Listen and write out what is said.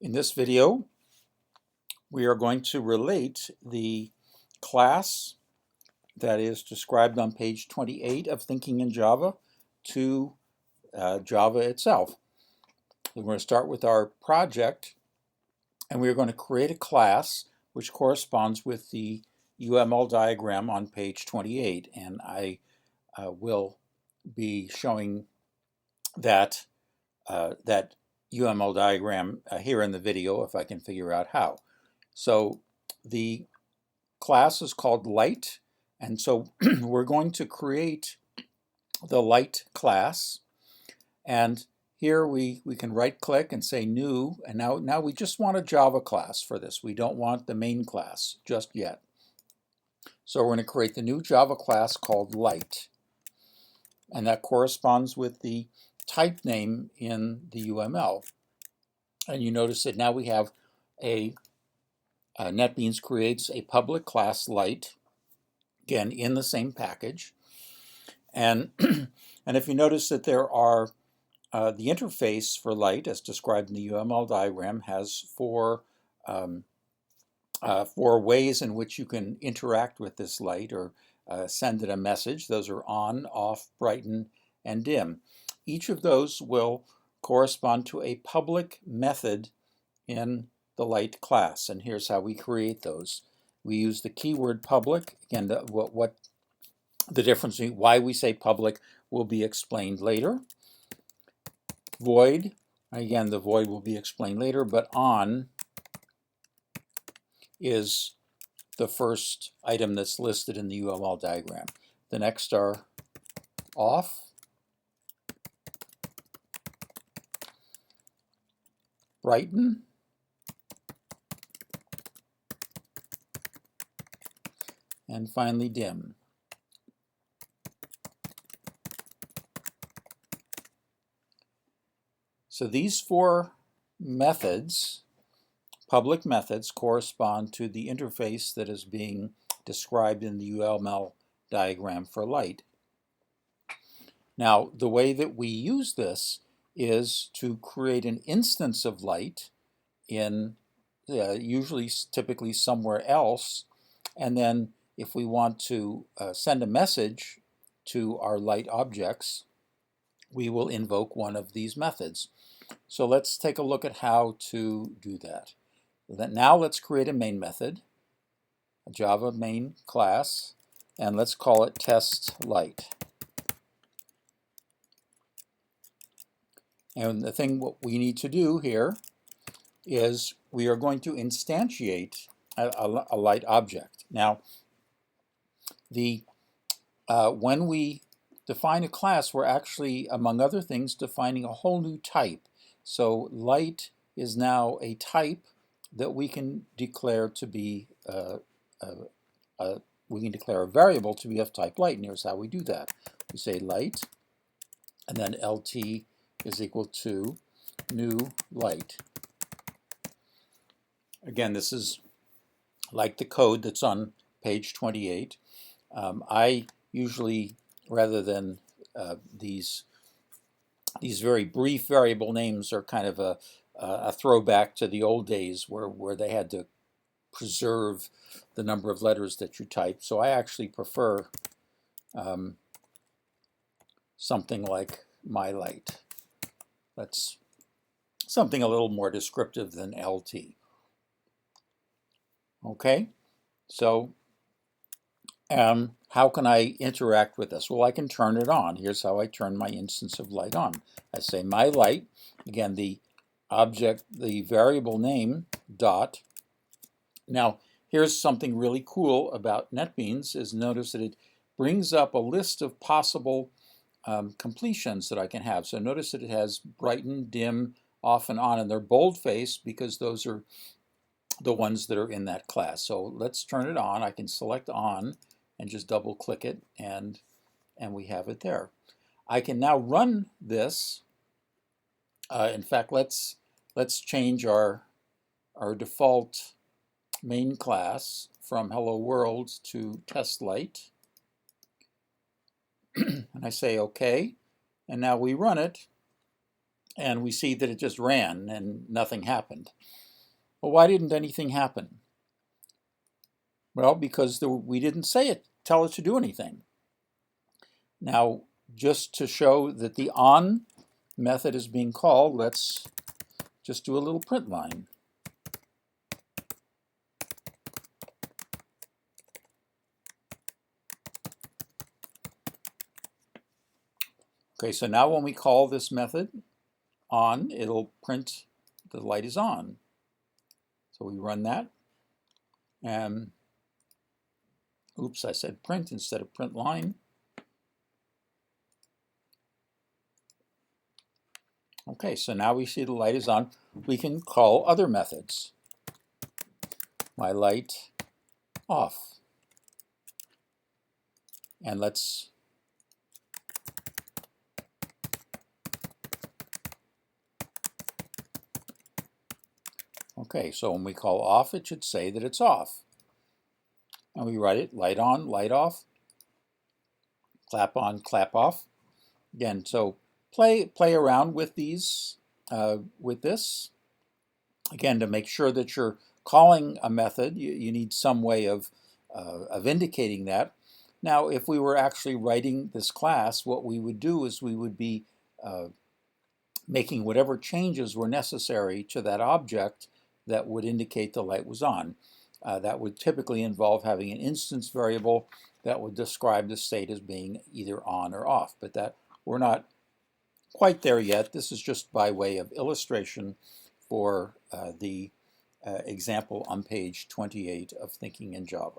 In this video, we are going to relate the class that is described on page 28 of Thinking in Java to Java itself. We're going to start with our project, and we're going to create a class which corresponds with the UML diagram on page 28, and I will be showing that that UML diagram here in the video if I can figure out how. So the class is called light, and so we're going to create the light class, and here we can right click and say new, and now we just want a Java class for this. We don't want the main class just yet. So we're going to create the new Java class called light, and that corresponds with the type name in the UML. And you notice that now we have NetBeans creates a public class light, again in the same package. And, and if you notice that there are the interface for light, as described in the UML diagram, has four ways in which you can interact with this light or send it a message. Those are on, off, brighten, and dim. Each of those will correspond to a public method in the light class, and here's how we create those. We use the keyword public. Again, what the difference, why we say public, will be explained later. Void, again, the void will be explained later, but on is the first item that's listed in the UML diagram. The next are off, brighten, and finally dim. So these four methods, public methods, correspond to the interface that is being described in the UML diagram for light. Now, the way that we use this is to create an instance of light in usually typically somewhere else, and then if we want to send a message to our light objects, we will invoke one of these methods. So let's take a look at how to do that. Now let's create a main method, a Java main class, and let's call it test light. And the thing what we need to do here is we are going to instantiate a light object. Now, when we define a class, we're actually, among other things, defining a whole new type. So light is now a type that we can declare to be we can declare a variable to be of type light, and here's how we do that. We say light, and then lt is equal to new light. Again, this is like the code that's on page 28. I usually, rather than these very brief variable names, are kind of a throwback to the old days where they had to preserve the number of letters that you type. So I actually prefer something like my light. That's something a little more descriptive than LT. Okay, so how can I interact with this? Well, I can turn it on. Here's how I turn my instance of light on. I say my light, again, the object, the variable name, dot. Now, here's something really cool about NetBeans is notice that it brings up a list of possible completions that I can have. So notice that it has brighten, dim, off, and on, and they're bold-faced because those are the ones that are in that class. So let's turn it on. I can select on and just double click it, and we have it there. I can now run this. In fact, let's change our default main class from Hello World to Test Light. And I say OK, and now we run it, and we see that it just ran and nothing happened. Well, why didn't anything happen? Well, because we didn't tell it to do anything. Now, just to show that the on method is being called, let's just do a little print line. Okay, so now when we call this method on, it'll print the light is on. So we run that, and oops, I said print instead of print line. Okay, so now we see the light is on. We can call other methods. My light off. And let's okay, so when we call off, it should say that it's off. And we write it light on, light off, clap on, clap off. Again, so play around with these, with this. Again, to make sure that you're calling a method, you need some way of indicating that. Now, if we were actually writing this class, what we would do is we would be making whatever changes were necessary to that object that would indicate the light was on. That would typically involve having an instance variable that would describe the state as being either on or off, but that we're not quite there yet. This is just by way of illustration for the example on page 28 of Thinking in Java.